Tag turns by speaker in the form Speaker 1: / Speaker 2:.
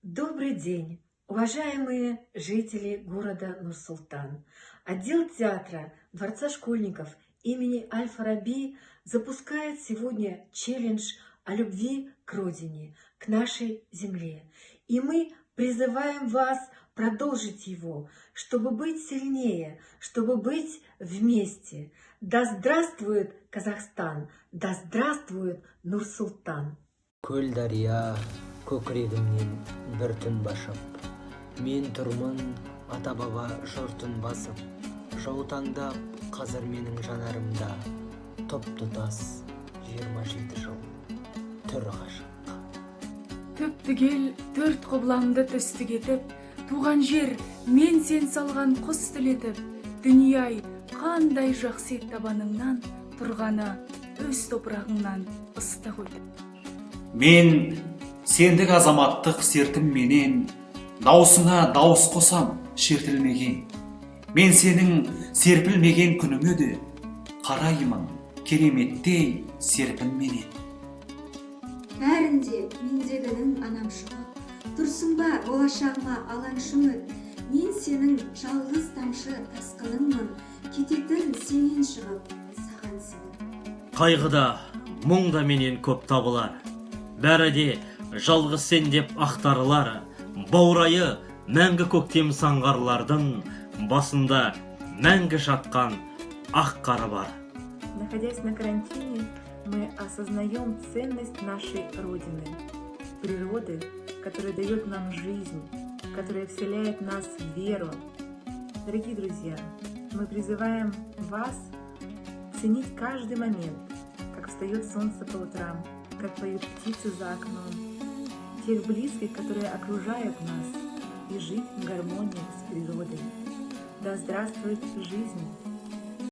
Speaker 1: Добрый день, уважаемые жители города Нур-Султан. Отдел театра Дворца школьников имени Аль-Фараби запускает сегодня челлендж о любви к родине, к нашей земле. И мы призываем вас продолжить его, чтобы быть сильнее, чтобы быть вместе. Да здравствует Казахстан, да здравствует Нур-Султан.
Speaker 2: Көл дария көкірегімнен бір түн башып, мен тұрмын ата-баба жұртын басып, жаутаңдап қазір менің жанарымда топ-тұтас 27 жыл түр ғашық.
Speaker 3: Төп-түгел төрт құбыламды төстік етіп, туған жер мен сен салған құс түлетіп, дүние-ай қандай жақсы ет табаныңнан, тұрғаны өз топырағыңнан ыстық өтіп.
Speaker 4: Мен сендік азаматтық сертім менен, даусыңа дауыс қосам шертілмеген. Мен сенің серпілмеген күніңе де қараймын кереметтей серпін менен.
Speaker 5: Бәрінде мендегінің анам шығып, тұрсың ба болашағыма алаңшы үміт. Мен сенің жалғыз тамшы тасқыныңмын, кететін сенен шығып саған сеніп.
Speaker 6: Қайғыда, мұңда менен көп табылар, бәрі де жалғыз сен деп ақтарылар. Баурайы мәңгі көктем саңғарлардың басында мәңгі жатқан ақ қары бар.
Speaker 1: Находясь на карантине, мы осознаем ценность нашей Родины, природы, которая дает нам жизнь, которая вселяет в нас веру. Дорогие друзья, мы призываем вас ценить каждый момент, как встает солнце по утрам, как поют птицы за окном, тех близких, которые окружают нас, и жить в гармонии с природой. Да здравствует жизнь!